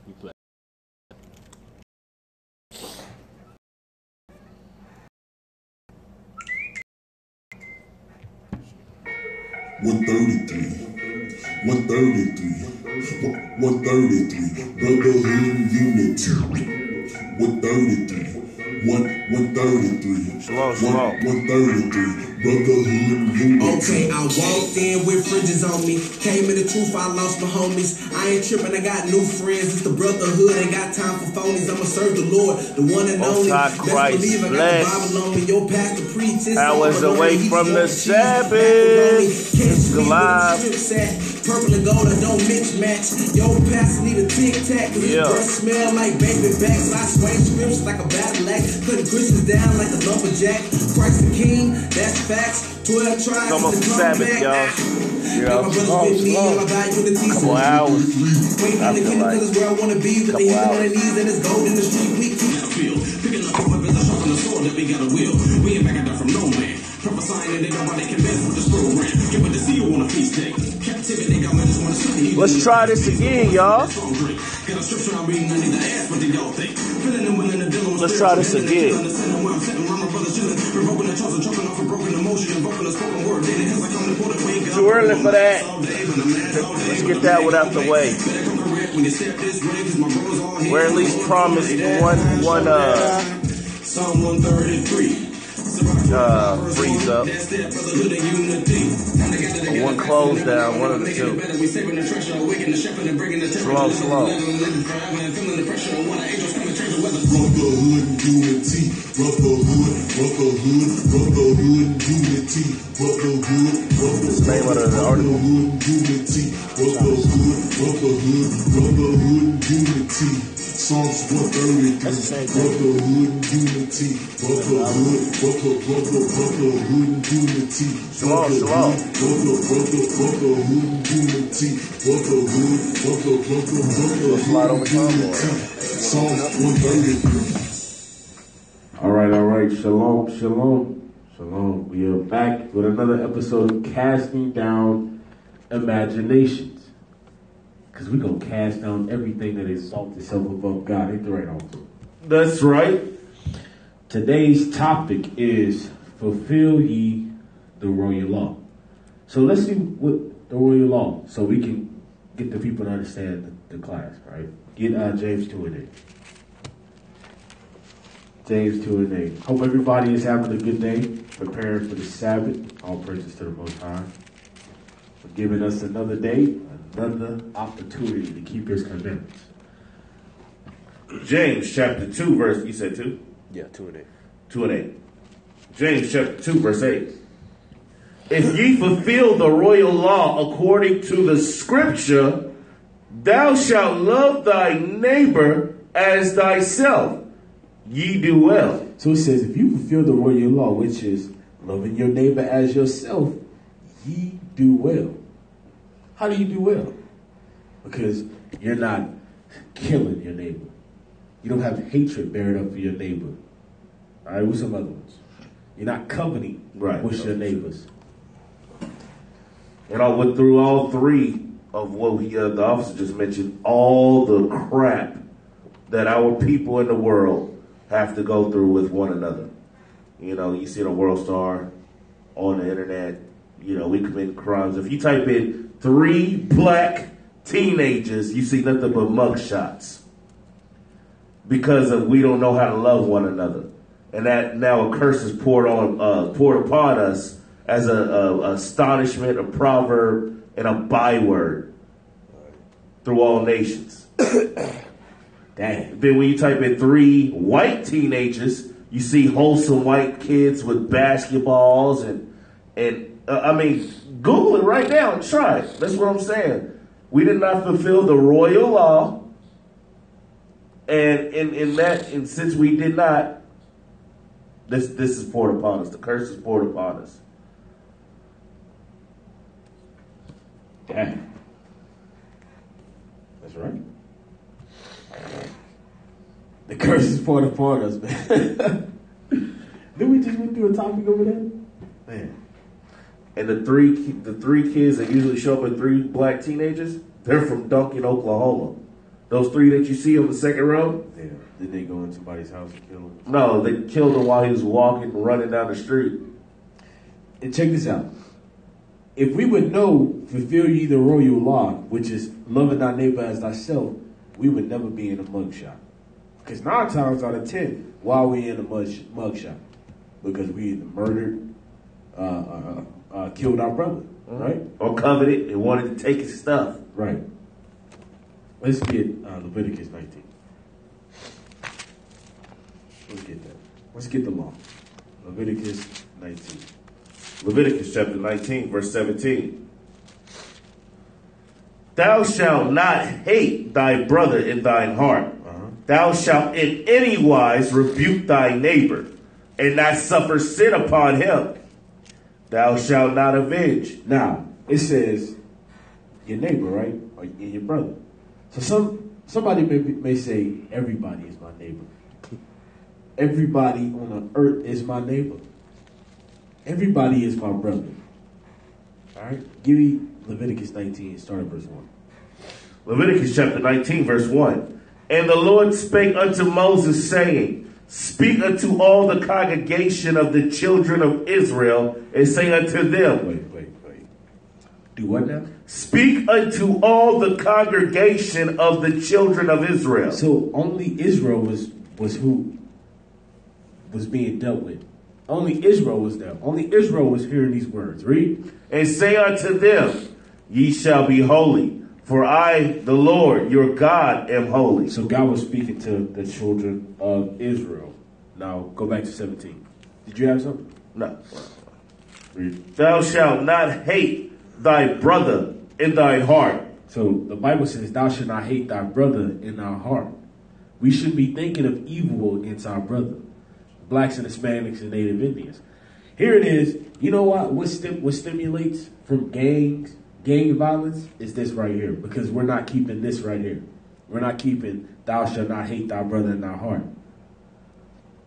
You play. One 133, brotherhood and unity. 133, 133. Shalom. 133, brotherhood and unity. Okay, I walked in with fringes on me. Came in the truth, I lost my homies. I ain't tripping, I got new friends. It's the brotherhood, ain't got time for phonies. I'ma serve the Lord, the one and only. Best believe I got the Bible on me. Your pastor preaches. I was away from the Sabbath. It's alive. Purple and gold, I don't mix match. Yo, pastor need a tic tac. Cause his breath smell like baby backs. I swing scripts like a battle axe. Putting Christians down like a lumberjack. Christ the King, that's facts. 12 tribes. Almost the Sabbath, y'all. Couple hours. I feel like couple hours. Picking up weapons, I sharpen the sword that we got a will. We ain't backing down from no man. Prophesying and they nobody can mess with this program. Get with the seal on a feast day. Captivity, I just want to study. Let's try this again, y'all. Let's try this again. Too early for that. Let's get that one out the way. We're at least promised one Psalm 133. freeze up. One close down, one of the two. Slow. Brotherhood and unity. Brotherhood and unity. What's the name of the article? Brotherhood and unity. Psalms 133, brotherhood and unity, brotherhood and unity, Shalom. brotherhood and unity, brotherhood and unity. Psalms 133. All right. Shalom. We are back with another episode of Casting Down Imaginations. Because we're going to cast down everything that exalts itself above God. Ain't the right answer? That's right. Today's topic is Fulfill Ye the Royal Law. So let's see what the Royal Law, so we can get the people to understand the class, right? Get James 2 and 8. James 2 and 8. Hope everybody is having a good day, preparing for the Sabbath. All praises to the Most High for giving us another day, another opportunity to keep His commandments. James chapter 2 verse, you said 2? Yeah, 2 and 8. 2 and 8. James chapter 2 verse 8. If ye fulfill the royal law according to the scripture, thou shalt love thy neighbor as thyself. Ye do well. So it says, if you fulfill the royal law, which is loving your neighbor as yourself, ye do well. How do you do well? Because you're not killing your neighbor. You don't have hatred buried up for your neighbor. All right, what's some other ones? You're not coveting with your neighbors. And I went through all three of what the officer just mentioned, all the crap that our people in the world have to go through with one another. You know, you see the World Star on the internet, you know, we commit crimes. If you type in 3 black teenagers, you see nothing but mugshots. Because of we don't know how to love one another. And that now a curse is poured upon us as a astonishment, a proverb, and a byword through all nations. Dang. Then when you type in 3 white teenagers, you see wholesome white kids with basketballs and I mean, Google it right now and try it. That's what I'm saying. We did not fulfill the royal law, and since we did not, this is poured upon us. The curse is poured upon us. Damn. That's right. The curse is poured upon us, man. Did we just went through a topic over there? Man. And the three kids that usually show up at 3 black teenagers, they're from Duncan, Oklahoma. Those three that you see on the second row? Yeah. Did they go in somebody's house and kill him? No, they killed him while he was walking, running down the street. And check this out. If we would know, fulfill ye the royal law, which is loving thy neighbor as thyself, we would never be in a mugshot. Because 9 times out of 10, why are we in a mugshot? Because we either murdered, killed our brother, right? Or coveted and wanted to take his stuff. Right. Let's get Leviticus 19. Let's get that. Let's get the law. Leviticus 19. Leviticus chapter 19, verse 17. Thou shalt not hate thy brother in thine heart. Thou shalt in any wise rebuke thy neighbor, and not suffer sin upon him. Thou shalt not avenge. Now, it says your neighbor, right? Or your brother. So somebody may say, everybody is my neighbor. Everybody on the earth is my neighbor. Everybody is my brother. All right? Give me Leviticus 19, start at verse 1. Leviticus chapter 19, verse 1. And the Lord spake unto Moses, saying, Speak unto all the congregation of the children of Israel, and say unto them. Wait. Do what now? Speak unto all the congregation of the children of Israel. So only Israel was who was being dealt with. Only Israel was there. Only Israel was hearing these words. Read. And say unto them, Ye shall be holy, for I, the Lord, your God, am holy. So God was speaking to the children of Israel. Now go back to 17. Did you have something? No. Read. Thou shalt not hate thy brother in thine heart. So the Bible says, thou shalt not hate thy brother in our heart. We shouldn't be thinking of evil against our brother. Blacks and Hispanics and Native Indians. Here it is. You know what stimulates from gang violence is this right here. Because we're not keeping this right here. We're not keeping thou shalt not hate thy brother in thy heart.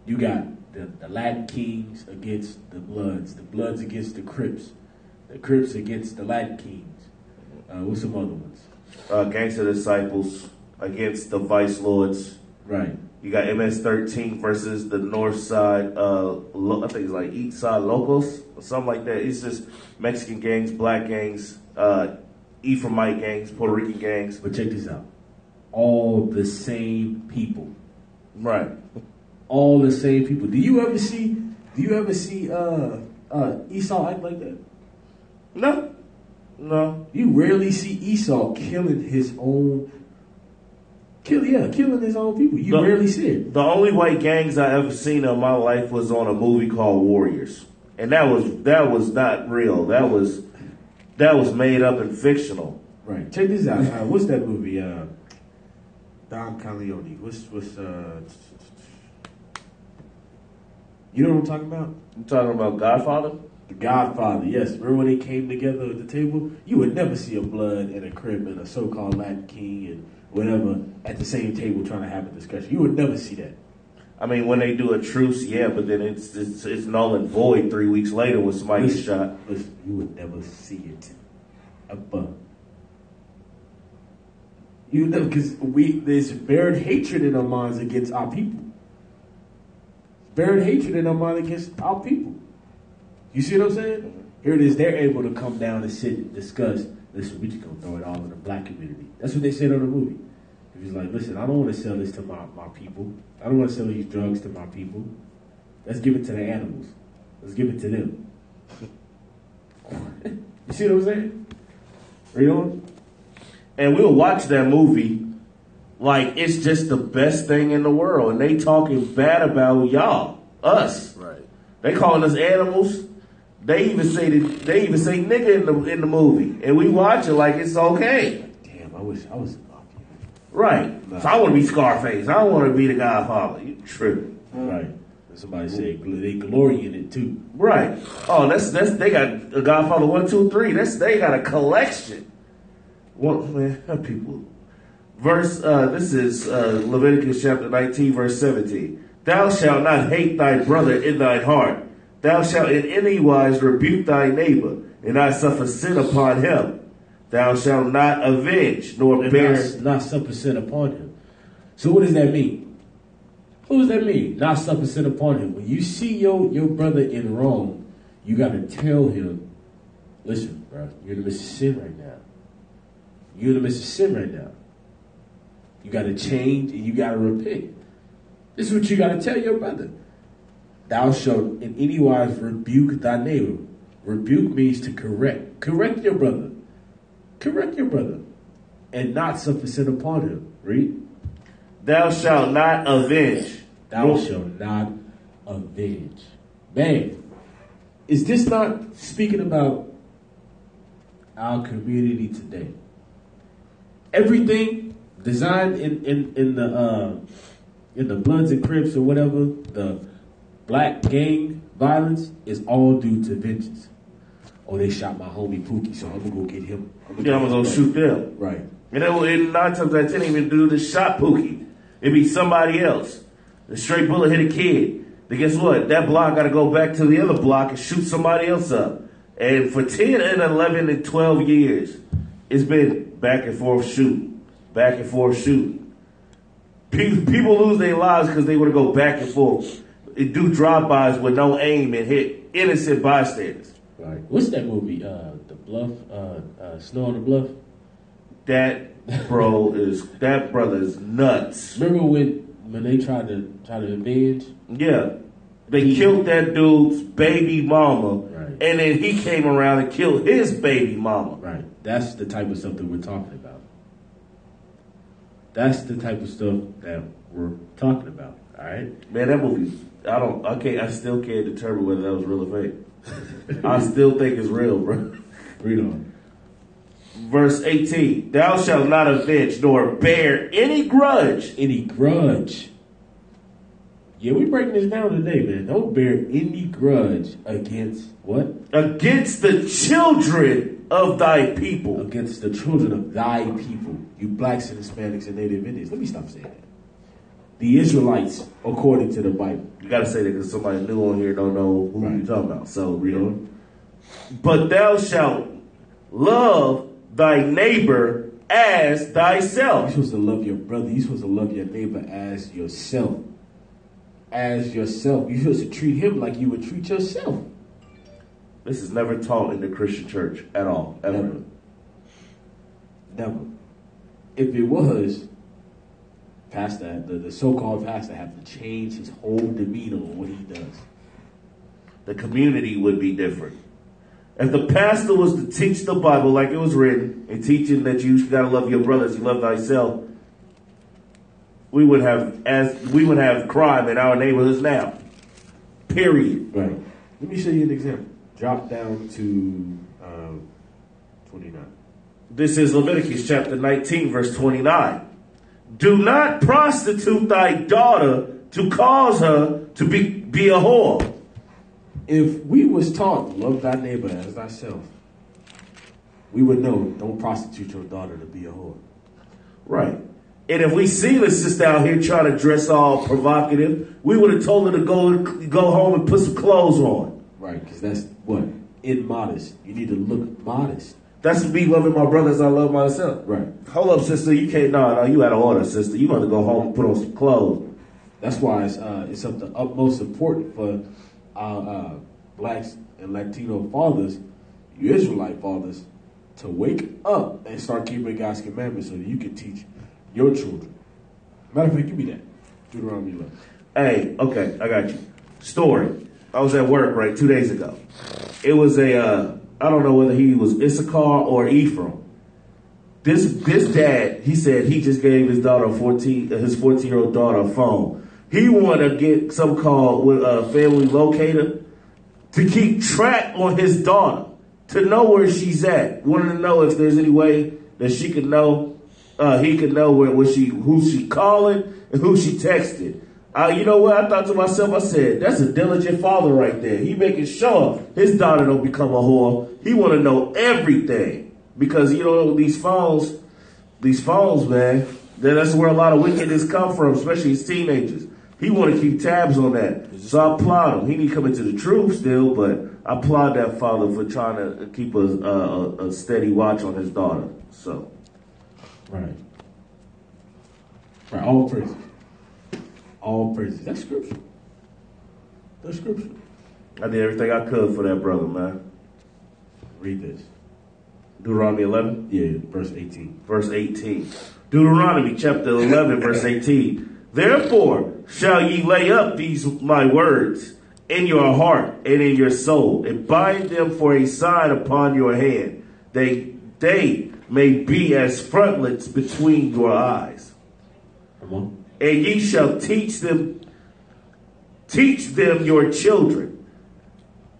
You got the Latin Kings against the Bloods against the Crips against the Latin Kings. What's some other ones? Gangster Disciples against the Vice Lords. Right. You got MS-13 versus the North Side, I think it's like East Side Locals or something like that. It's just Mexican gangs, black gangs, Ephraimite gangs, Puerto Rican gangs. But check this out. All the same people. Right. All the same people. Do you ever see Esau act like that? No. You rarely see Esau killing his own killing his own people. You rarely see it. The only white gangs I ever seen in my life was on a movie called Warriors. And that was not real. That was made up and fictional. Right. Check this out. What's that movie? Don Corleone. What's you know what I'm talking about? You talking about Godfather? The Godfather, yes. Remember when they came together at the table? You would never see a Blood and a Crip and a so-called Latin King and whatever at the same table trying to have a discussion. You would never see that. I mean, when they do a truce, yeah, but then it's null and void 3 weeks later when somebody gets shot. Listen, you would never see it. Ever. You know, because there's buried hatred in our minds against our people. Buried hatred in our mind against our people. You see what I'm saying? Here it is. They're able to come down and sit and discuss. Listen, we just gonna throw it all in the black community. That's what they said on the movie. It was like, listen, I don't want to sell this to my people. I don't want to sell these drugs to my people. Let's give it to the animals. Let's give it to them. You see what I'm saying? Read on. And we'll watch that movie like it's just the best thing in the world. And they talking bad about y'all, us. Right. They calling us animals. They even say nigga in the movie. And we watch it like it's okay. Damn, I wish I was a mafia. Right. So I want to be Scarface. I don't want to be the Godfather. You tripping. Right. Somebody said they glory in it too. Right. Oh, that's they got a Godfather 1, 2, 3. They got a collection. One man, people. This is Leviticus chapter 19, verse 17. Thou shalt not hate thy brother in thine heart. Thou shalt in any wise rebuke thy neighbor, and not suffer sin upon him. Thou shalt not avenge, nor bear. Not suffer sin upon him. So what does that mean? What does that mean? Not suffer sin upon him. When you see your brother in wrong, you got to tell him, listen, bro, you're in the midst of sin right now. You're in the midst of sin right now. You got to change and you got to repent. This is what you got to tell your brother. Thou shalt in any wise rebuke thy neighbor. Rebuke means to correct. Correct your brother. Correct your brother. And not suffer sin upon him. Read. Thou shalt not avenge. Thou shalt not avenge. Man, is this not speaking about our community today? Everything designed in the Bloods and Crips or whatever, the black gang violence is all due to vengeance. Oh, they shot my homie Pookie, so I'm gonna go get him. I'm gonna go shoot them. Right. And then 9 times out of 10, even do the shot Pookie. It'd be somebody else. The straight bullet hit a kid. Then guess what? That block got to go back to the other block and shoot somebody else up. And for 10 and 11 and 12 years, it's been back and forth shooting. Back and forth shooting. People lose their lives because they want to go back and forth. They do drive-bys with no aim and hit innocent bystanders. Right. What's that movie? The Bluff? Snow on the Bluff? That brother is nuts. Remember when they tried to avenge? Yeah. They killed that dude's baby mama. Right. And then he came around and killed his baby mama. Right. That's the type of stuff that we're talking about. That's the type of stuff that we're talking about. All right? Man, that movie, I still can't determine whether that was real or fake. I still think it's real, bro. Read on. Verse 18, thou shalt not avenge nor bear any grudge. Any grudge. Yeah, we breaking this down today, man. Don't bear any grudge against what? Against the children of thy people. Against the children of thy people. You blacks and Hispanics and Native Indians. Let me stop saying that. The Israelites, according to the Bible. You got to say that because somebody new on here don't know who you're talking about. So, read on. But thou shalt love thy neighbor as thyself. You're supposed to love your brother. You're supposed to love your neighbor as yourself. As yourself. You're supposed to treat him like you would treat yourself. This is never taught in the Christian church at all. Ever. Never. If it was, pastor, the so-called pastor have to change his whole demeanor on what he does. The community would be different. If the pastor was to teach the Bible like it was written and teaching that you got to love your brother as you love thyself, we would have crime in our neighborhoods now. Period. Right. Let me show you an example. Drop down to 29. This is Leviticus chapter 19, verse 29. Do not prostitute thy daughter to cause her to be a whore. If we was taught love thy neighbor as thyself, we would know don't prostitute your daughter to be a whore. Right. And if we seen a sister out here trying to dress all provocative, we would have told her to go home and put some clothes on. Right, because that's what? Immodest. You need to look modest. That's me loving my brother as I love myself. Right. Hold up, sister. You can't. No, you out of order, sister. You got to go home and put on some clothes. That's why it's of the utmost important for our blacks and Latino fathers, you Israelite fathers, to wake up and start keeping God's commandments so that you can teach your children. Matter of fact, give me that. Deuteronomy 11. Hey, okay, I got you. Story. I was at work, right, 2 days ago. It was I don't know whether he was Issachar or Ephraim. This dad, he said he just gave his daughter his 14-year-old daughter a phone. He wanted to get something called with a family locator to keep track on his daughter, to know where she's at. Wanted to know if there's any way that she could know, he could know who she calling and who she texted. You know what? I thought to myself, I said, that's a diligent father right there. He making sure his daughter don't become a whore. He want to know everything. Because, you know, these phones, man, that's where a lot of wickedness come from, especially as teenagers. He want to keep tabs on that. So I applaud him. He need to come into the truth still, but I applaud that father for trying to keep a steady watch on his daughter. So. Right. Right. All praises. All praises. That's scripture. That's scripture. I did everything I could for that brother, man. Read this. Deuteronomy 11? Yeah, verse 18. Verse 18. Deuteronomy chapter 11, verse 18. Therefore shall ye lay up these my words in your heart and in your soul, and bind them for a sign upon your hand. They may be as frontlets between your eyes. Come on. And ye shall teach them your children.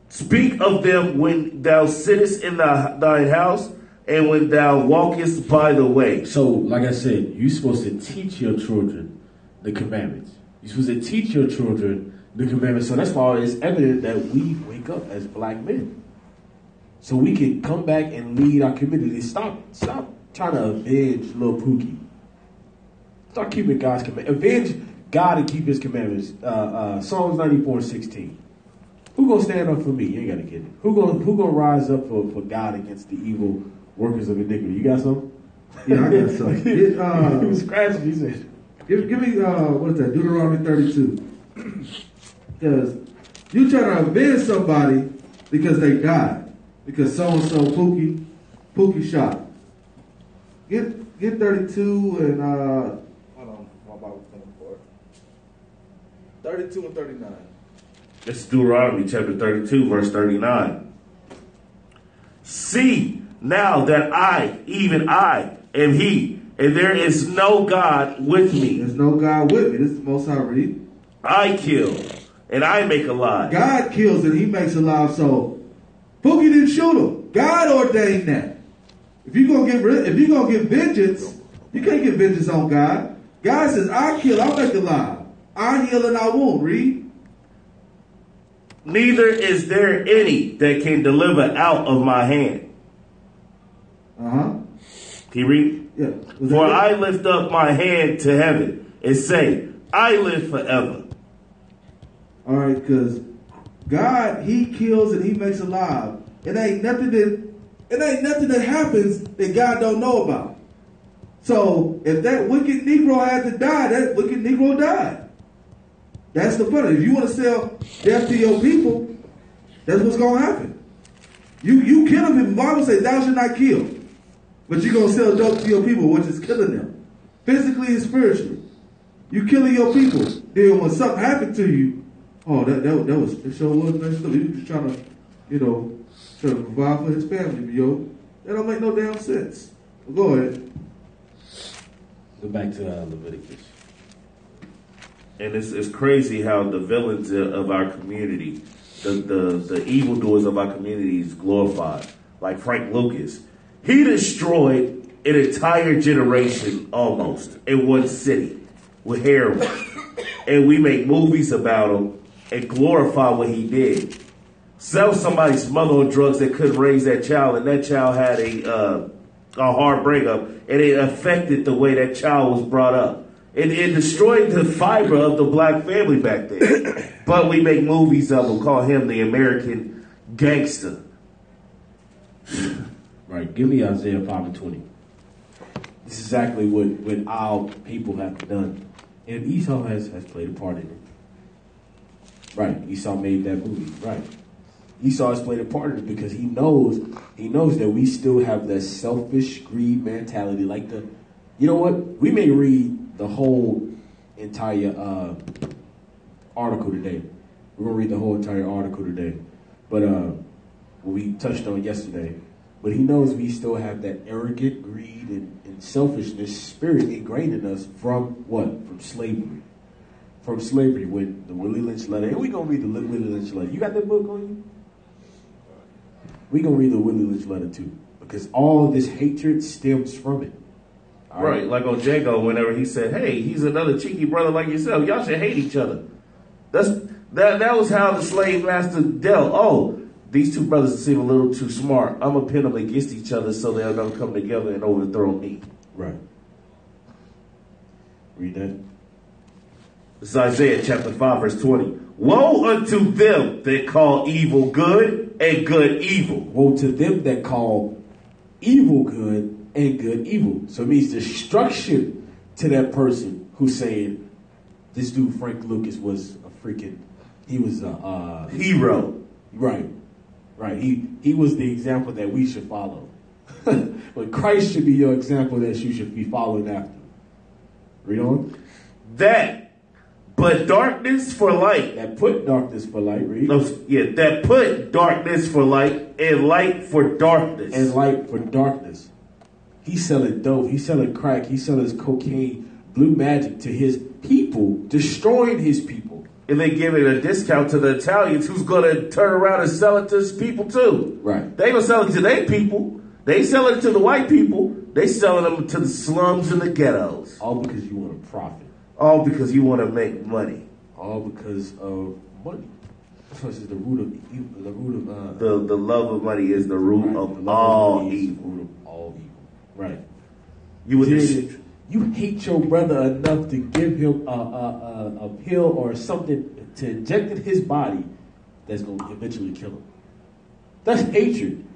Speak of them when thou sittest in thine house, and when thou walkest by the way. So, like I said, you're supposed to teach your children the commandments. You're supposed to teach your children the commandments. So that's why it's evident that we wake up as black men. So we can come back and lead our community. Stop trying to avenge little Pookie. Start keeping God's commandments. Avenge God and keep his commandments. Psalms 94:16. Who gonna stand up for me? You ain't gotta get it. Who gonna rise up for God against the evil workers of iniquity? You got some? Yeah, I got some. He was scratching. He said, Give me what is that? Deuteronomy 32. Because you try to avenge somebody because they died, because so and so Pookie shot. Get 32 and hold on, my Bible's coming for it. 32 and 39. This is Deuteronomy chapter 32, verse 39. See now that I, even I, am he, and there is no God with me. There's no God with me. This is the Most High read. I kill, and I make alive. God kills and he makes alive. So Pookie didn't shoot him. God ordained that. If you're gonna get vengeance, you can't get vengeance on God. God says, I kill, I make alive. I heal and I won't. Read. Neither is there any that can deliver out of my hand. Can you read? Yeah. For I lift up my hand to heaven and say, I live forever. All right, because God, he kills and he makes alive. It ain't nothing that happens that God don't know about. So if that wicked Negro had to die, that wicked Negro died. That's the point. If you want to sell death to your people, that's what's going to happen. You kill them. The Bible says, thou shalt not kill. But you're going to sell dope to your people, which is killing them. Physically and spiritually. You killing your people. Then when something happened to you, oh, that sure was messed up. He was just trying to, trying to provide for his family, yo. That don't make no damn sense. Well, go ahead. Go back to Leviticus. And it's crazy how the villains of our community, the evildoers of our community is glorified. Like Frank Lucas. He destroyed an entire generation almost in one city with heroin. And we make movies about him and glorify what he did. Sell somebody's mother on drugs that couldn't raise that child, and that child had a hard breakup, and it affected the way that child was brought up. It destroyed the fiber of the black family back then. But we make movies of him, call him the American gangster. Right, give me Isaiah 5:20. This is exactly what our people have done. And Esau has played a part in it. Right, Esau made that movie. Right. Esau has played a part in it because he knows that we still have that selfish greed mentality. Like you know what? We may read the whole entire article today. We're going to read the whole entire article today. But what we touched on yesterday. But he knows we still have that arrogant greed and selfishness spirit ingrained in us from what? From slavery. From slavery with the Willie Lynch letter. And we're going to read the Willie Lynch letter. You got that book on you? We're going to read the Willie Lynch letter too. Because all of this hatred stems from it. All right, like on Django, whenever he said, hey, he's another cheeky brother like yourself. Y'all should hate each other. That was how the slave master dealt. Oh, these two brothers seem a little too smart. I'm going to pin them against each other so they'll never come together and overthrow me. Right. Read that. This is Isaiah chapter 5, verse 20. Woe unto them that call evil good and good evil. Woe to them that call evil good and good evil. So it means destruction to that person who's saying, this dude Frank Lucas was a freaking, he was a hero. Right. He was the example that we should follow. But Christ should be your example that you should be following after. Read on. That put darkness for light. That put darkness for light, read. No, yeah, that put darkness for light and light for darkness. And light for darkness. He's selling dope. He's selling crack. He's selling cocaine, blue magic to his people, destroying his people. And they give it a discount to the Italians who's going to turn around and sell it to his people too. Right. They going to sell it to their people. They selling it to the white people. They selling them to the slums and the ghettos. All because you want to profit. All because you want to make money. All because of money. This is the root of evil. The love of money is the root of all evil. Root of all evil. Right. You hate your brother enough to give him a pill or something to inject in his body that's going to eventually kill him. That's hatred.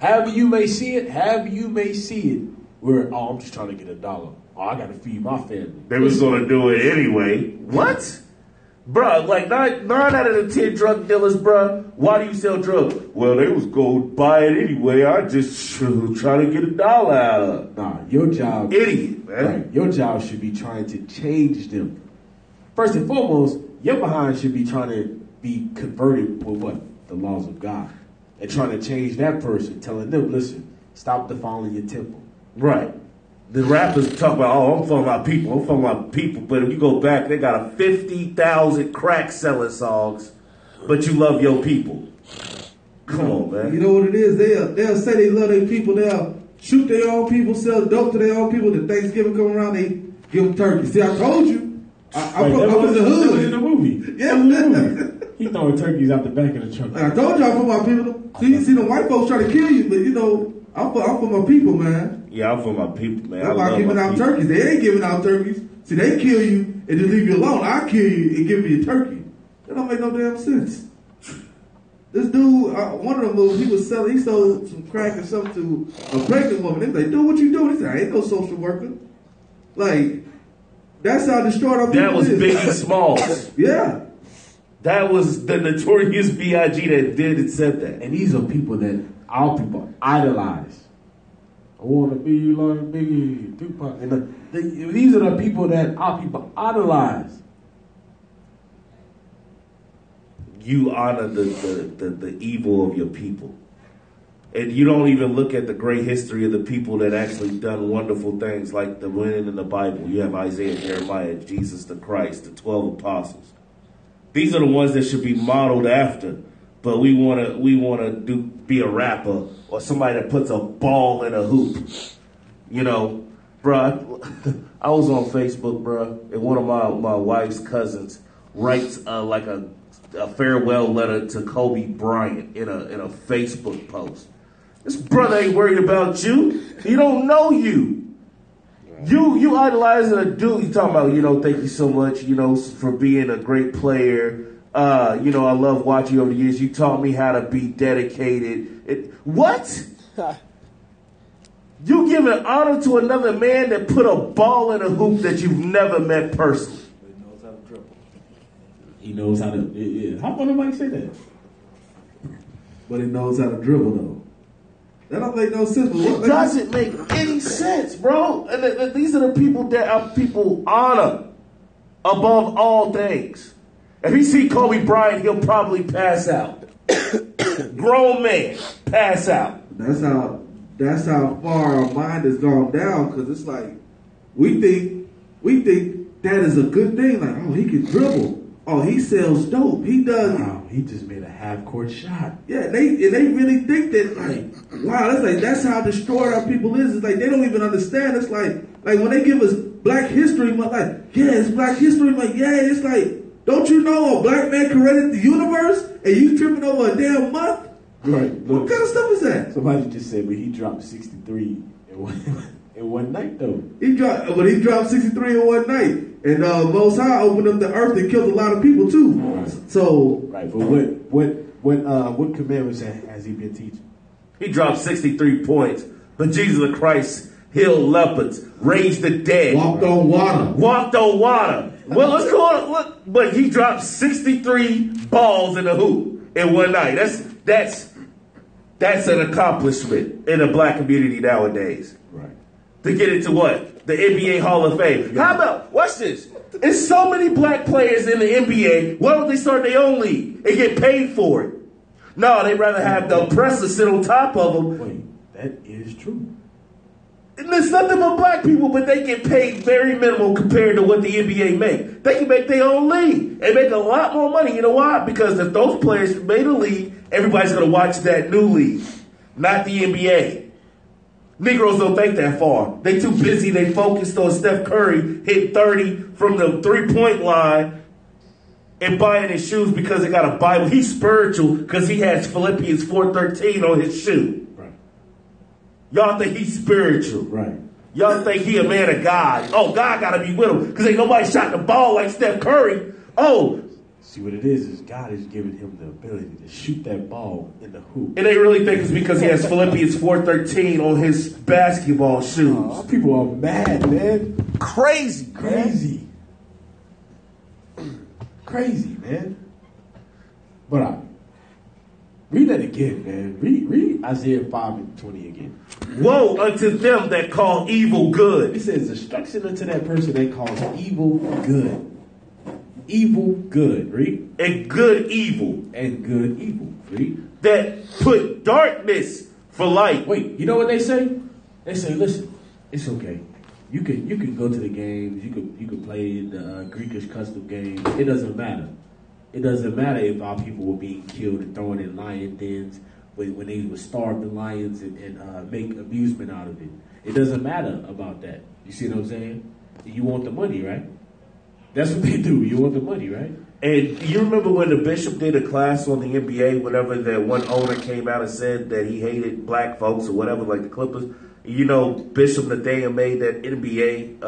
However you may see it, where, I'm just trying to get $1. Oh, I got to feed my family. They was going to do it anyway. What? Bruh, like 9 out of the 10 drug dealers, bruh, why do you sell drugs? Well, they was going to buy it anyway. I just trying to get $1 out of it. Nah, your job... Idiot, man. Right, your job should be trying to change them. First and foremost, your behind should be trying to be converted with what? The laws of God. And trying to change that person, telling them, listen, stop defiling your temple. Right. The rappers talk about, I'm for my people. But if you go back, they got a 50,000 crack selling songs, but you love your people. Come on, man. You know what it is? They'll say they love their people. They'll shoot their own people, sell dope to their own people. The Thanksgiving come around, they give them turkey. See, I told you. I was the hood. In the movie. Yeah. He throwing turkeys out the back of the truck. I told you I'm for my people. See the white folks try to kill you, but you know, I'm for my people, man. Yeah, I'm for my people, man. I'm not giving out turkeys. They ain't giving out turkeys. See, they kill you and just leave you alone. I kill you and give you a turkey. That don't make no damn sense. This dude, one of them movies, he sold some crack or something to a pregnant woman. They was like, dude, what you doing? He said, I ain't no social worker. Like, that's how destroyed our people. That was Biggie Smalls. Yeah. That was the notorious B.I.G. that did and said that. And these are people that our people idolize. I want to be like Biggie, Tupac. And these are the people that our people idolize. You honor the evil of your people. And you don't even look at the great history of the people that actually done wonderful things like the women in the Bible. You have Isaiah, Jeremiah, Jesus the Christ, the 12 apostles. These are the ones that should be modeled after. But we wanna be a rapper or somebody that puts a ball in a hoop. You know, bruh, I was on Facebook, bruh, and one of my wife's cousins writes like a farewell letter to Kobe Bryant in a Facebook post. This brother ain't worried about you. He don't know you. You idolizing a dude. You talking about, thank you so much, for being a great player. I love watching you over the years. You taught me how to be dedicated. What? You giving honor to another man that put a ball in a hoop that you've never met personally. He knows how to. Yeah. How can nobody say that? But he knows how to dribble, though. That don't make no sense. It doesn't make any sense, bro. And these are the people that our people honor above all things. If he see Kobe Bryant, he'll probably pass out. Grown man, pass out. That's how far our mind has gone down. Because it's like we think that is a good thing. Like, oh, he can dribble. Oh, he sells dope. He does. Wow, he just made a half-court shot. Yeah, they really think that, like, wow, that's how destroyed our people is. It's like they don't even understand. It's like when they give us Black History Month, like, yeah, it's Black History Month. Yeah, it's like, don't you know a black man created the universe and you tripping over a damn month? Right. What kind of stuff is that? Somebody just said, but he dropped 63. in one night, though. He dropped 63 in one night. And Most High opened up the earth and killed a lot of people too. Right. So right, but what commandments has he been teaching? He dropped 63 points, but Jesus Christ healed leopards, raised the dead, walked on water. Well, let's go on. But he dropped 63 balls in the hoop in one night. That's an accomplishment in the black community nowadays. Right. To get into what? The NBA Hall of Fame. Yeah. How about, watch this. There's so many black players in the NBA. Why don't they start their own league and get paid for it? No, they'd rather have the oppressor sit on top of them. Wait, that is true. There's nothing but black people, but they get paid very minimal compared to what the NBA make. They can make their own league and make a lot more money. You know why? Because if those players made a league, everybody's going to watch that new league, not the NBA. Negroes don't think that far. They too busy. They focused on Steph Curry hit 30 from the three-point line and buying his shoes because they got a Bible. He's spiritual because he has Philippians 4:13 on his shoe. Right. Y'all think he's spiritual. Right. Y'all think he a man of God. Oh, God got to be with him because ain't nobody shot the ball like Steph Curry. Oh. See, what it is God is giving him the ability to shoot that ball in the hoop. And they really think it's because he has Philippians 4:13 on his basketball shoes. Oh, people are mad, man. Crazy, Crazy, man. But read that again, man. Read Isaiah 5:20 again. Woe unto them that call evil good. It says, destruction unto that person that calls evil good. Evil good, read. And good evil. And good evil, read. That put darkness for light. Wait, you know what they say? They say, listen, it's okay. You can go to the games. You could play the Greekish custom games. It doesn't matter. It doesn't matter if our people were being killed and thrown in lion dens when they would starve the lions and make amusement out of it. It doesn't matter about that. You see what I'm saying? You want the money, right? That's what they do. You want the money, right? And you remember when the bishop did a class on the NBA, whenever that one owner came out and said that he hated black folks or whatever, like the Clippers. You know, Bishop Nathaniel made that NBA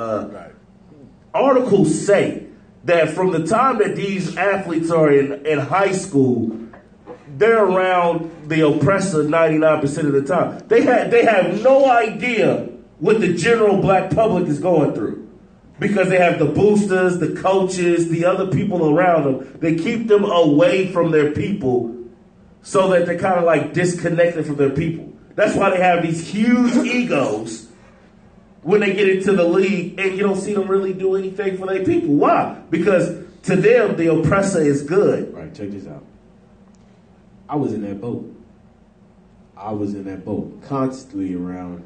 articles say that from the time that these athletes are in high school, they're around the oppressor 99% of the time. They have no idea what the general black public is going through. Because they have the boosters, the coaches, the other people around them. They keep them away from their people so that they're kind of like disconnected from their people. That's why they have these huge egos when they get into the league and you don't see them really do anything for their people. Why? Because to them, the oppressor is good. Right, check this out. I was in that boat. Constantly around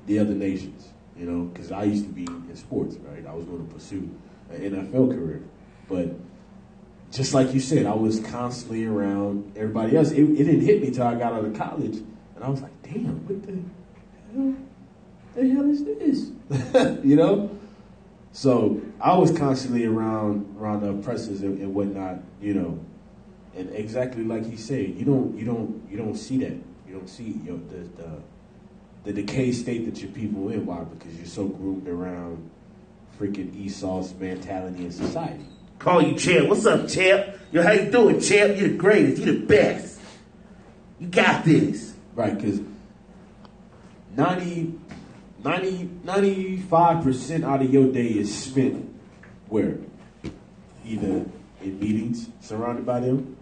the other nations, you know, because I used to be in sports, right? I was going to pursue an NFL career. But just like you said, I was constantly around everybody else. It didn't hit me till I got out of college. And I was like, damn, what the hell is this? You know? So I was constantly around the oppressors and whatnot, you know. And exactly like he said, you don't see that. You don't see the decayed state that your people in. Why? Because you're so groomed around freaking Esau's mentality in society. Call you champ. What's up, champ? Yo, how you doing, champ? You're the greatest. You're the best. You got this. Right, because 95% out of your day is spent where? Either in meetings surrounded by them,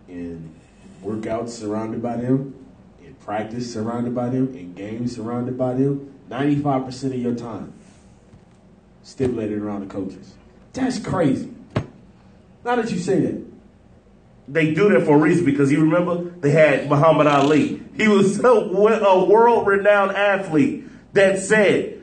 in workouts surrounded by them, in practice surrounded by them, in games surrounded by them. 95% of your time stimulated around the coaches. That's crazy. Now that you say that. They do that for a reason because you remember they had Muhammad Ali. He was a world-renowned athlete that said,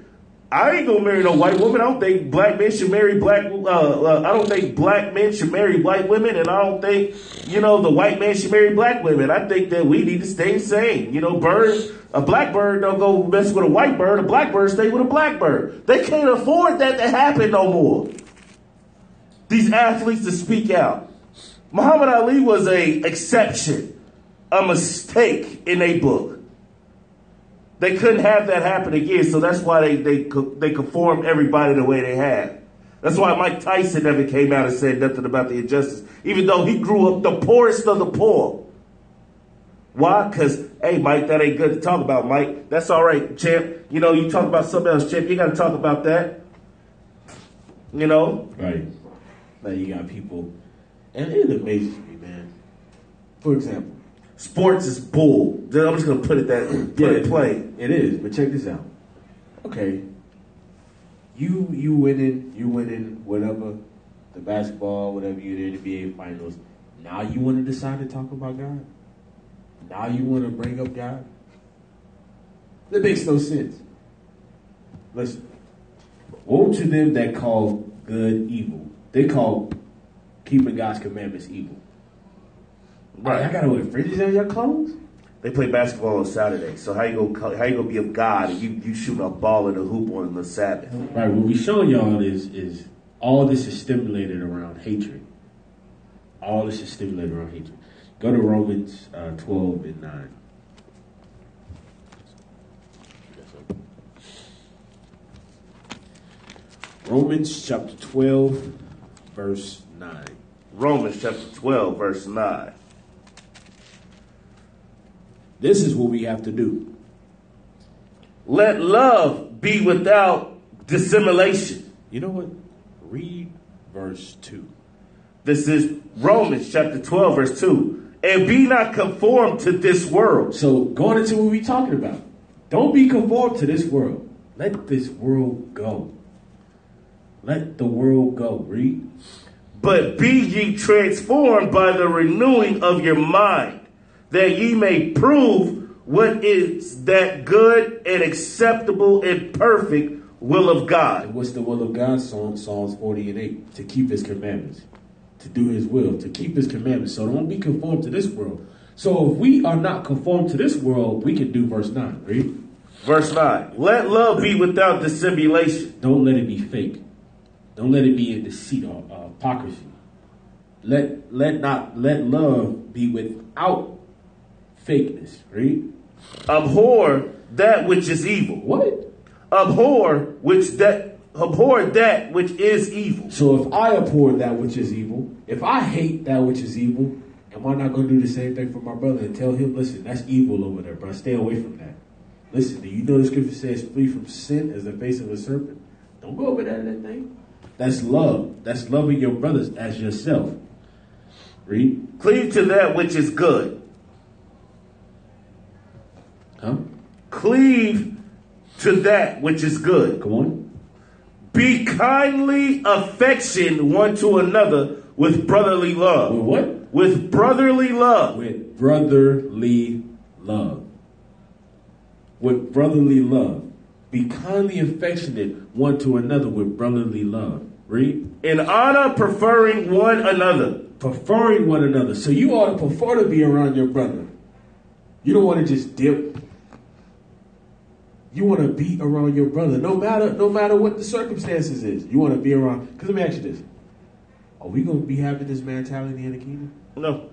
I ain't gonna marry no white woman. I don't think black men should marry I don't think black men should marry white women, and I don't think, the white man should marry black women. I think that we need to stay sane. A black bird don't go mess with a white bird. A black bird stay with a black bird. They can't afford that to happen no more. These athletes to speak out. Muhammad Ali was a exception, a mistake in a book. They couldn't have that happen again, so that's why they conformed everybody the way they had. That's why Mike Tyson never came out and said nothing about the injustice, even though he grew up the poorest of the poor. Why? Because, hey, Mike, that ain't good to talk about, Mike. That's all right, champ. You know, you talk about something else, champ. You got to talk about that. You know? Right. Now you got people, and it amazes me, man. For example, sports is bull. I'm just going to put it plain. It is, but check this out. Okay. You winning whatever, the basketball, whatever, you're in the NBA finals. Now you want to decide to talk about God? Now you want to bring up God? That makes no sense. Listen, woe to them that call good evil. They call keeping God's commandments evil. Right? I gotta wear fringes on your clothes. They play basketball on Saturday, so how you gonna be a god and you shooting a ball in a hoop on the Sabbath? Right. What we showing y'all is all this is stimulated around hatred. All this is stimulated around hatred. Go to Romans 12 and 9. Romans chapter 12, verse 9. Romans chapter 12, verse 9. This is what we have to do. Let love be without dissimulation. You know what? Read verse 2. This is Romans chapter 12, verse 2. And be not conformed to this world. So going into what we're talking about. Don't be conformed to this world. Let this world go. Let the world go. Read. But be ye transformed by the renewing of your mind, that ye may prove what is that good and acceptable and perfect will of God. And what's the will of God? Psalms 40 and 8. To keep his commandments. To do his will. To keep his commandments. So don't be conformed to this world. So if we are not conformed to this world, we can do verse 9. Read. Verse 9. Let love be without dissimulation. Don't let it be fake. Don't let it be in deceit or hypocrisy. Let love be without fakeness. Read. Abhor that which is evil. What? Abhor that which is evil. So if I abhor that which is evil, if I hate that which is evil, am I not going to do the same thing for my brother and tell him, listen, that's evil over there, bro. Stay away from that. Listen, do you know the scripture says flee from sin as the face of a serpent? Don't go over that thing. That's love. That's loving your brothers as yourself. Read. Cleave to that which is good. Huh? Cleave to that which is good. Come on. Be kindly affection one to another with brotherly love. With what? With brotherly love. With brotherly love. With brotherly love. Be kindly affectionate one to another with brotherly love. Read. In honor, preferring one another. Preferring one another. So you ought to prefer to be around your brother. You don't want to just dip. You want to be around your brother, no matter what the circumstances is. You want to be around. Because let me ask you this: are we going to be having this mentality in the kingdom? No.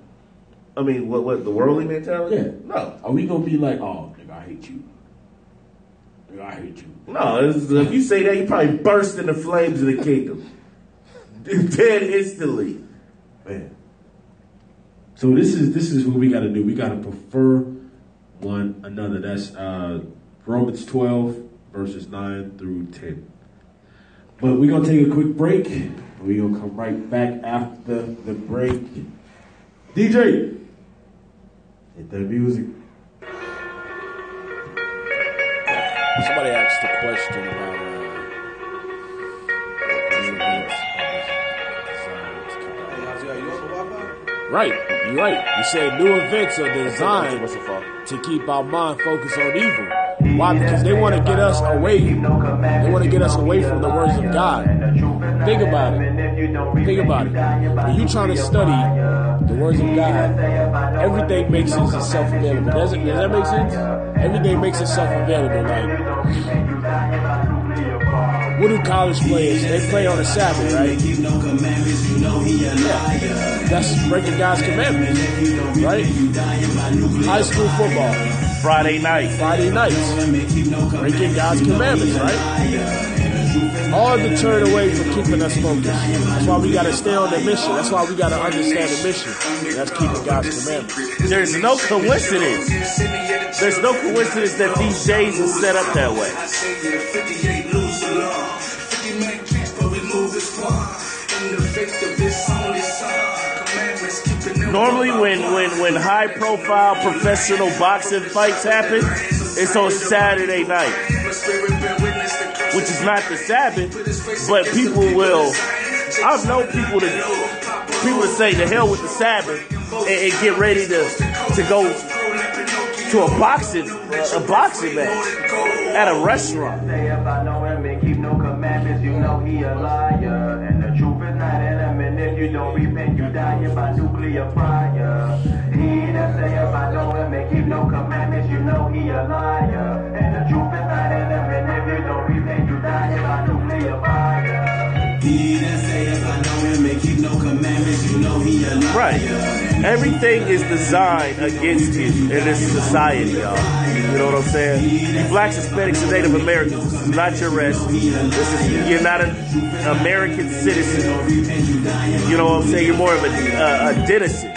I mean, what the worldly mentality? Yeah. No. Are we going to be like, oh, nigga, I hate you. Nigga, I hate you. No. If you say that, you probably burst into flames in the kingdom. Dead instantly. Man. So this is what we got to do. We got to prefer one another. That's Romans 12, verses 9 through 10. But we're going to take a quick break. We're going to come right back after the break. DJ, hit that music. Somebody asked a question about Right, you're right. You said new events are designed to keep our mind focused on evil. Why? Because they want to get us away. They want to get us away from the words of God. Think about it. Think about it. When you're trying to study the words of God, everything makes itself available. Does that make sense? Everything makes itself available. Like, what do college players? They play on the Sabbath, right? Yeah. That's breaking God's commandments, right? High school football. Friday night. Friday nights. Breaking God's commandments, right? All to turn away from keeping us focused. That's why we got to stay on the mission. That's why we got to understand the mission. That's keeping God's commandments. There's no coincidence. There's no coincidence that these days are set up that way. Normally when high profile professional boxing fights happen, it's on Saturday night, which is not the Sabbath, but people will, I've known people to say the hell with the Sabbath and get ready to go to a boxing match at a restaurant. If you don't repent, you die by nuclear fire. He that saith I know him and keep no commandments, you know he a liar. And the truth is not in him, and if you don't repent, you die by nuclear fire. He that saith I know him and keep no commandments, you know he a liar. Right. Everything is designed against you in this society, y'all. You know what I'm saying? You blacks, Hispanics, and Native Americans, this is not your rest. You're not an American citizen. You know what I'm saying? You're more of a denizen. You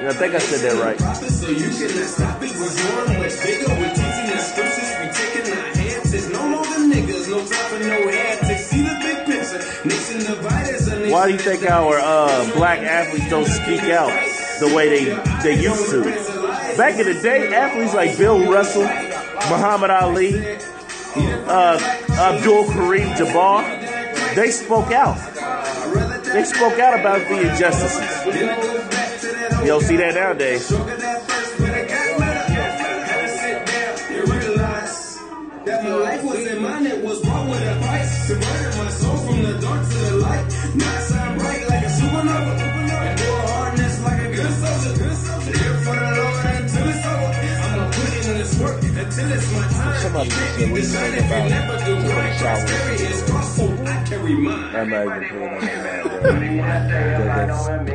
know, I think I said that right. So you can stop it. We're growing much bigger. We're teaching the scriptures. We taking our hands. There's no more the niggas. No time for no antics. See the big picture. Nation dividers. Why do you think our black athletes don't speak out the way they used to? Back in the day, athletes like Bill Russell, Muhammad Ali, Abdul Kareem Jabbar, they spoke out. They spoke out about the injustices. You don't see that nowadays. That my life was in mine, it was wrong with a price. Converted my soul from the dark to the light. Now shine bright like a supernova. And do a hardness like a good soldier. Live for the Lord until it's over. I'm gonna put in this work until it's my time. Somebody said we think about taking a shower. I carry mine. I'm not even putting on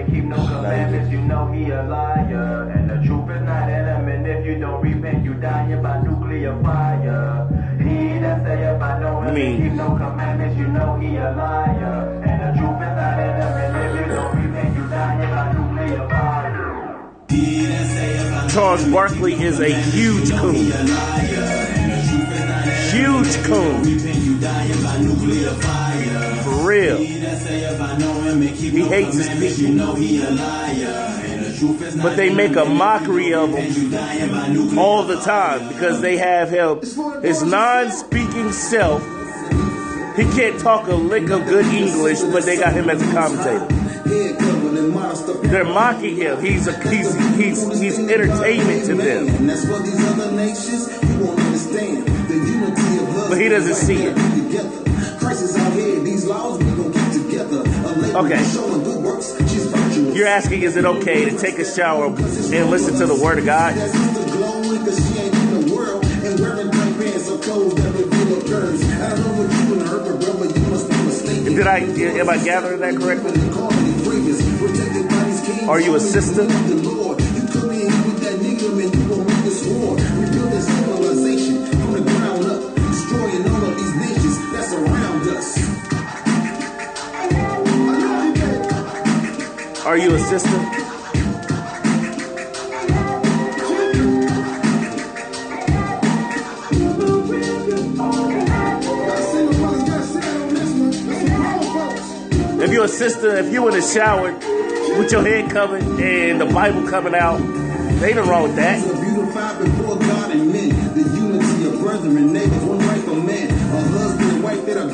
Keep no commandments, you know he a liar. And the truth is not in him. And if you don't repent, you die by nuclear fire. He that saith I know him, keep no commandments, you know he a liar. And the truth is not in him. And if you don't repent, you die by nuclear fire. He that saith I know Charles Barkley is a huge coon. Huge coon. For real. He hates his people. But they make a mockery of him all the time because they have him, his non-speaking self. He can't talk a lick of good English, but they got him as a commentator. They're mocking him. He's entertainment to them. But he doesn't see it. Okay. You're asking, is it okay to take a shower and listen to the Word of God? Am I gathering that correctly? Are you a sister? Are you a sister? If you're a sister, if you're in the shower with your head covered and the Bible coming out, there ain't nothing wrong with that.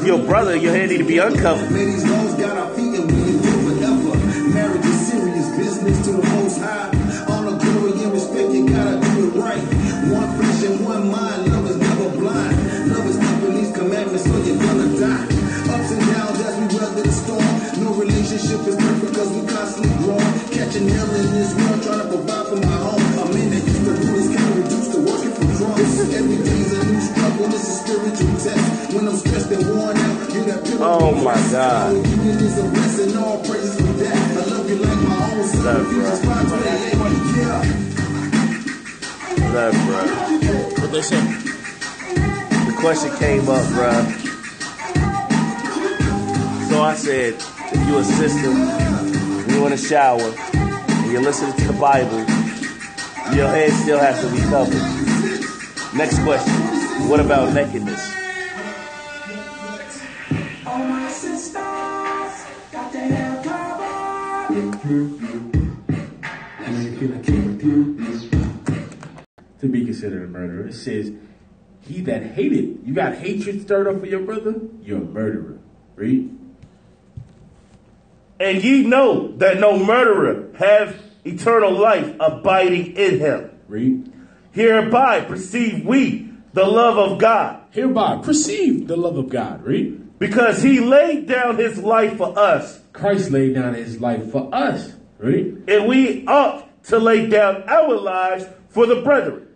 Your brother, your head need to be uncovered. Marriage is serious business to the most high. Honor, glory, and respect, you gotta do it right. One flesh and one mind, love is never blind. Love is keeping these commandments, so you're gonna die. Ups and downs as we weather the storm. No relationship is perfect because we constantly growing. Catching hell in this world, trying to provide for my home. A man that used to do this can't reduce to working for drums. Every day's a new struggle, it's a spiritual test. When I'm stressed and worn out, you got people. Oh my God. Is a blessing, all praises for that. I love you like my own son. You just find me, yeah. Nothing, bro. What they say? The question came up, bro. So I said, if you a sister, you in a shower, and you're listening to the Bible, your head still has to be covered. Next question. What about nakedness? To be considered a murderer, it says, he that hated, you got hatred stirred up for your brother, you're a murderer. Read. And ye know that no murderer have eternal life abiding in him. Read. Hereby perceive we the love of God. Hereby perceive the love of God. Read. Because he laid down his life for us. Christ laid down his life for us. Read. And we ought to lay down our lives for the brethren.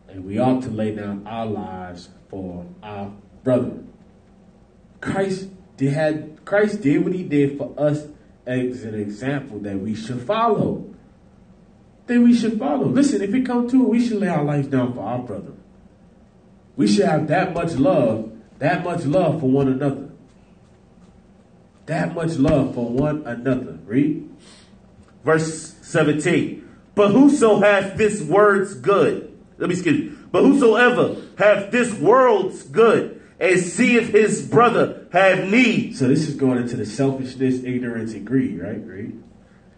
And we ought to lay down our lives for our brethren. Christ did what he did for us as an example that we should follow. Listen, if it comes to it, we should lay our lives down for our brother. We should have that much love for one another. That much love for one another. Read. Verse 17. But whoso hath this world's good, but whosoever hath this world's good, and seeth his brother have need. So this is going into the selfishness, ignorance, and greed, right? Read.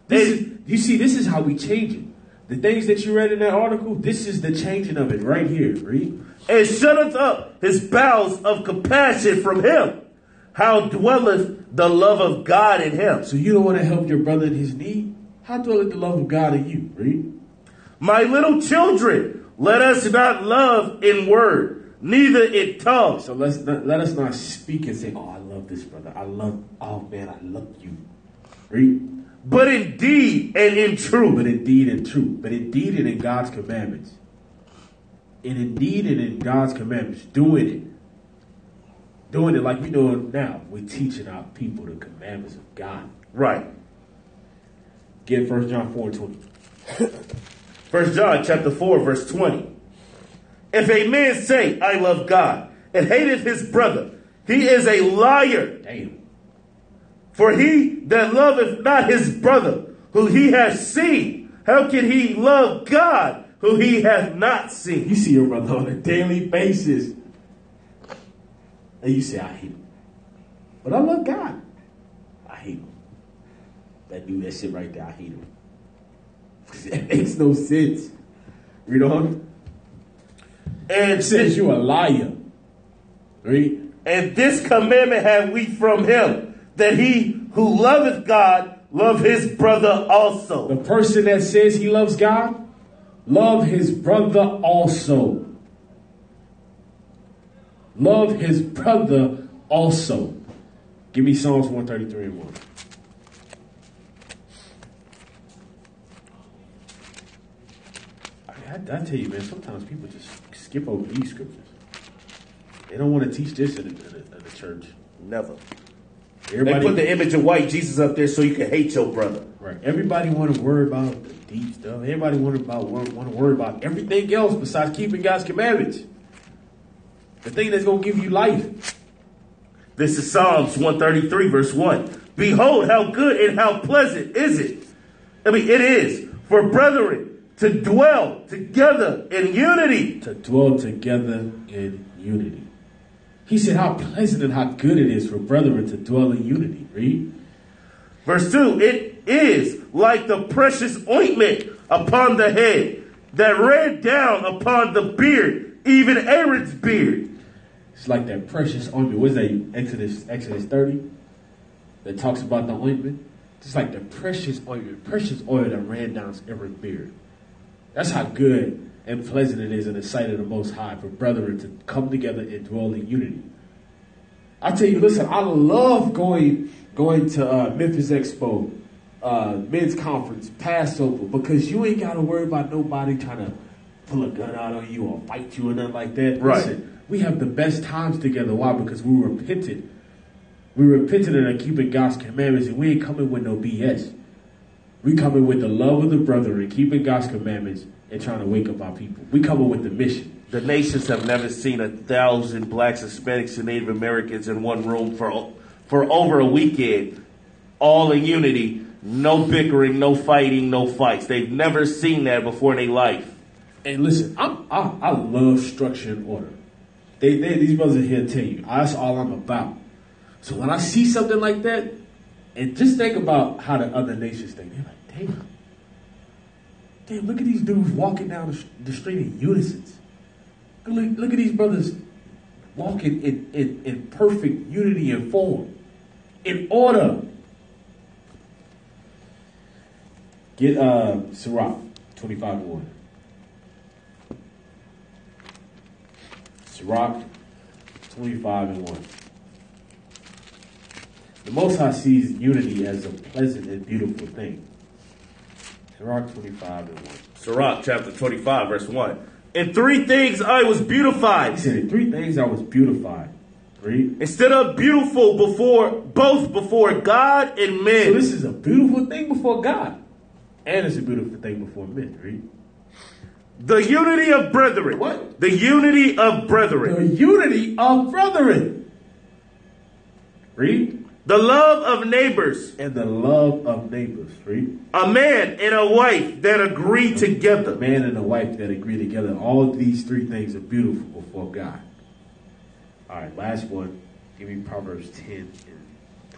This is how we change it. The things that you read in that article, this is the changing of it right here. Read. And shutteth up his bowels of compassion from him. How dwelleth the love of God in him? So you don't want to help your brother in his need? How dwelleth the love of God in you? Read. My little children, let us not love in word, neither in tongue. So let us not speak and say, oh, I love this brother. I love you. Read. But in deed and in truth. But in deed and truth. But in deed and in God's commandments. And in deed and in God's commandments. Doing it like we're doing now. We're teaching our people the commandments of God. Right. Get 1 John 4:20. 1 John chapter 4, verse 20. If a man say, I love God, and hateth his brother, he is a liar. Damn. For he that loveth not his brother, who he hath seen, how can he love God, who he hath not seen? You see your brother on a daily basis, and you say, I hate him. But I love God. I hate him. That dude, that shit right there, I hate him. That makes no sense. Read on. And says you a liar. Read. And this commandment have we from him, that he who loveth God love his brother also. The person that says he loves God, love his brother also. Love his brother also. Give me Psalms 133 and 1. I tell you, man, sometimes people just skip over these scriptures. They don't want to teach this in the church. Never. Everybody, they put the image of white Jesus up there so you can hate your brother. Right. Everybody want to worry about the deep stuff. Everybody want to worry about everything else besides keeping God's commandments. The thing that's going to give you life. This is Psalms 133, verse 1. Behold, how good and how pleasant is it. It is for brethren to dwell together in unity. To dwell together in unity. He said how pleasant and how good it is for brethren to dwell in unity. Read. Verse 2. It is like the precious ointment upon the head that ran down upon the beard, even Aaron's beard. It's like that precious ointment. What is that? Exodus 30? That talks about the ointment. It's like the precious ointment, precious oil that ran down Aaron's beard. That's how good and pleasant it is in the sight of the Most High for brethren to come together and dwell in unity. I tell you, listen, I love going to Memphis Expo, men's conference, Passover, because you ain't got to worry about nobody trying to pull a gun out on you or fight you or nothing like that. Right. Listen, we have the best times together. Why? Because we repented. We repented and are keeping God's commandments, and we ain't coming with no BS. We coming with the love of the brethren, keeping God's commandments, and trying to wake up our people. We coming with the mission. The nations have never seen 1,000 blacks, Hispanics, and Native Americans in one room for over a weekend, all in unity, no bickering, no fighting, no fights. They've never seen that before in their life. And listen, I love structure and order. These brothers are here to tell you, that's all I'm about. So when I see something like that, and just think about how the other nations think. They're like, damn, look at these dudes walking down the street in unison. Look at these brothers walking in perfect unity and form, in order. Get Sirach 25:1. Sirach 25:1. The Most High sees unity as a pleasant and beautiful thing. Sirach 25:1. Sirach chapter 25, verse 1. In three things I was beautified. He said, in three things I was beautified. Read. Instead of beautiful before God and men. So this is a beautiful thing before God. And it's a beautiful thing before men. Read. The unity of brethren. What? The unity of brethren. The unity of brethren. Read. The love of neighbors. And the love of neighbors. Read. A man and a wife that agree together. A man and a wife that agree together. All of these three things are beautiful before God. All right, last one. Give me Proverbs 10 and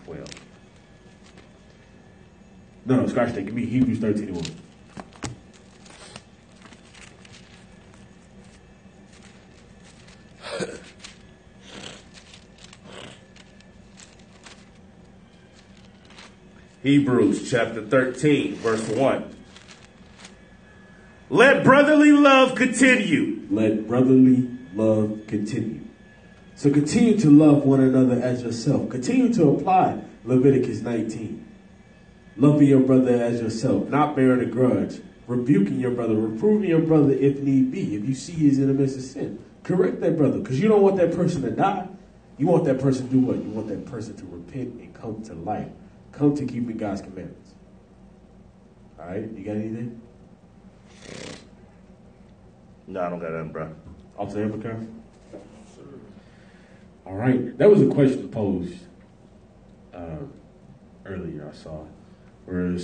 12. No, scratch that. Give me Hebrews 13 and 1. Hebrews chapter 13, verse 1. Let brotherly love continue. Let brotherly love continue. So continue to love one another as yourself. Continue to apply Leviticus 19. Loving your brother as yourself, not bearing a grudge, rebuking your brother, reproving your brother if need be. If you see he's in the midst of sin, correct that brother, because you don't want that person to die. You want that person to do what? You want that person to repent and come to life. Come to keeping God's commandments. All right? You got anything? No, I don't got nothing, bro. Officer Amicare? All right. That was a question posed earlier, I saw. Where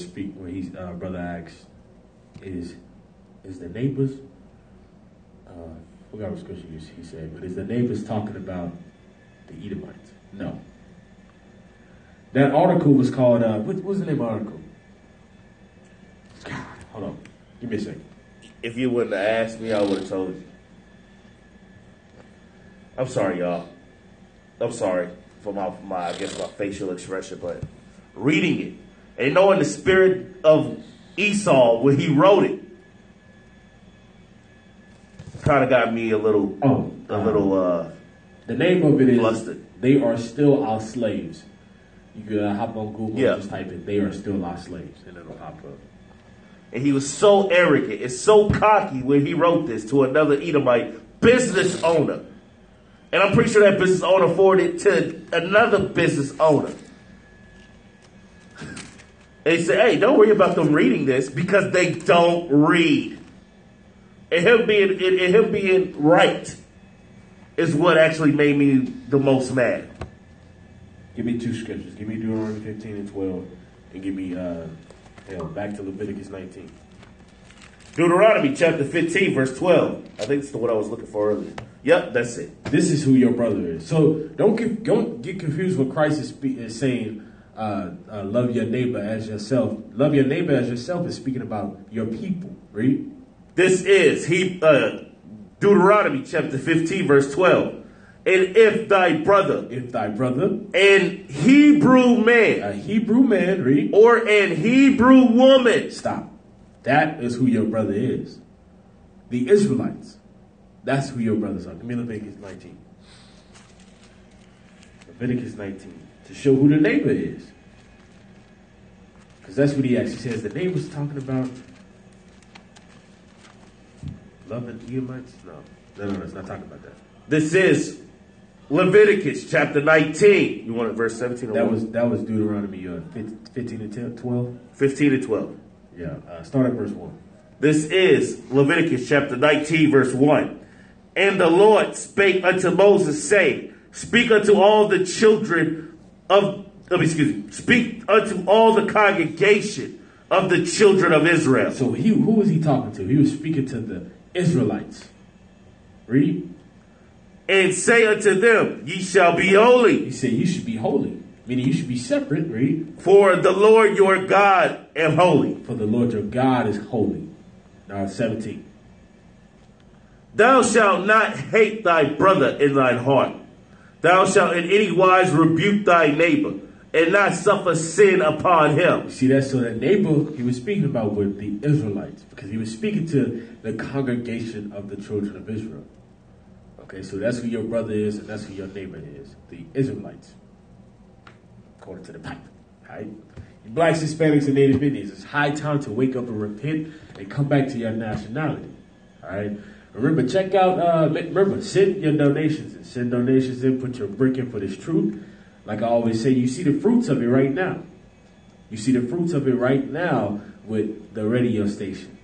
brother asks, is the neighbors, forgot what scripture he said, but is the neighbors talking about the Edomites? No. That article was called, what's the name of the article? God, hold on. Give me a second. If you wouldn't have asked me, I would have told you. I'm sorry, y'all. I'm sorry for my facial expression, but reading it and knowing the spirit of Esau when he wrote it kind of got me a little. The name of it is flustered. They Are Still Our Slaves. You can hop on Google and just type it, They Are Still Our Slaves, and it'll pop up. And he was so arrogant and so cocky when he wrote this to another Edomite business owner. And I'm pretty sure that business owner forwarded it to another business owner. And he said, hey, don't worry about them reading this because they don't read. And him being right is what actually made me the most mad. Give me two scriptures. Give me Deuteronomy 15 and 12. And give me back to Leviticus 19. Deuteronomy chapter 15, verse 12. I think it's the one I was looking for earlier. Yep, that's it. This is who your brother is. So don't get confused when Christ is saying, love your neighbor as yourself. Love your neighbor as yourself is speaking about your people. Read. This is Deuteronomy chapter 15, verse 12. And if thy brother, an Hebrew man, a Hebrew man, read, or an Hebrew woman, stop. That is who your brother is. The Israelites. That's who your brothers are. Give me Leviticus 19. Leviticus 19. To show who the neighbor is. Because that's what he actually says. The neighbor's talking about loving Edomites? No, it's not talking about that. This is Leviticus chapter 19. You want it verse 17 or that was Deuteronomy 15 and 12? 15 and 12. Yeah, start at verse 1. This is Leviticus chapter 19, verse 1. And the Lord spake unto Moses, saying, speak unto all the children of, speak unto all the congregation of the children of Israel. So who was he talking to? He was speaking to the Israelites. Read. And say unto them, ye shall be holy. He said, you should be holy. Meaning you should be separate. Read. For the Lord your God am holy. For the Lord your God is holy. Now 17. Thou shalt not hate thy brother in thine heart. Thou shalt in any wise rebuke thy neighbor, and not suffer sin upon him. You see that? So that neighbor he was speaking about were the Israelites, because he was speaking to the congregation of the children of Israel. Okay, so that's who your brother is, and that's who your neighbor is. The Israelites. According to the Bible. Right? Blacks, Hispanics, and Native Indians, it's high time to wake up and repent and come back to your nationality. All right? Remember, check out, send your donations and send donations in, put your brick in for this truth. Like I always say, you see the fruits of it right now. You see the fruits of it right now with the radio station,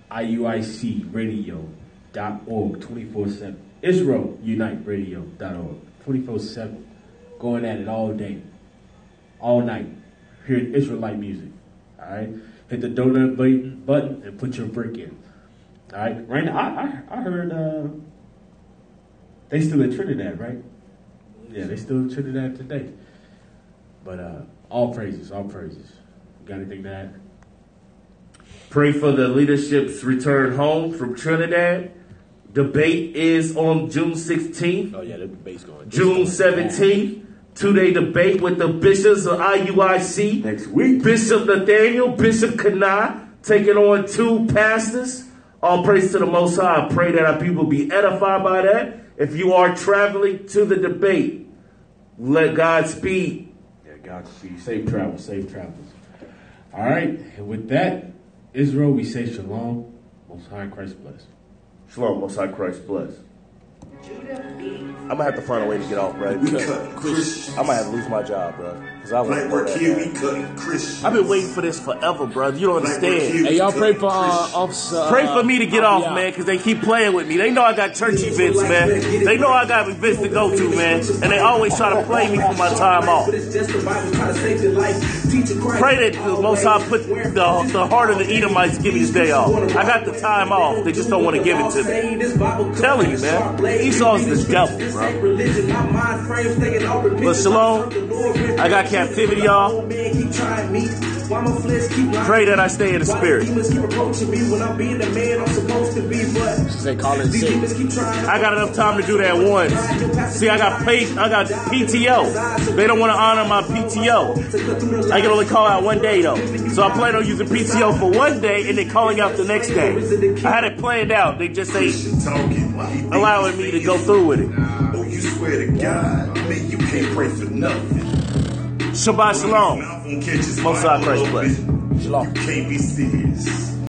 IUICradio.org, 24/7. IsraelUniteRadio.org, 24/7. Going at it all day, all night. Hearing Israelite music. All right? Hit the donut button and put your brick in. All right? Right now, I heard they still in Trinidad, right? Yeah, they still in Trinidad today. But all praises, all praises. You got anything to add? Pray for the leadership's return home from Trinidad. Debate is on June 16th. Oh, yeah, the debate's going. June 17th. 2-day debate with the bishops of IUIC. Next week. Bishop Nathaniel, Bishop Kanai, taking on 2 pastors. All praise to the Most High. I pray that our people be edified by that. If you are traveling to the debate, let God speed. Yeah, God speed. Safe travels, safe travels. All right, and with that, Israel, we say shalom. Most High Christ bless. Shalom, Most High Christ bless. I'm gonna have to find a way to get off, bro. We cut Christians. I might have to lose my job, bro. Cause I Black work here, we cutting Christians. I've been waiting for this forever, bro. You don't understand. Hey, y'all pray for Officer. Pray for me to get off, man, because they keep playing with me. They know I got church events, man. They know I got events to go to, man. And they always try to play me for my time off. Pray that the Most High put the heart of the Edomites to give me this day off. I got the time off. They just don't want to give it to me. I'm telling you, man. Esau's the devil, bro. But shalom. I got captivity, y'all. Pray that I stay in the spirit. Say call it sick. I got enough time to do that once. See, I got PTO. They don't want to honor my PTO. I can only call out one day though. So I plan on using PTO for one day and then calling out the next day. I had it planned out. They just ain't allowing me to go through with it. Oh, you swear to God, man, you can't pray for nothing. Shabbat shalom. Most High Christ bless. Shalom. You can't be serious.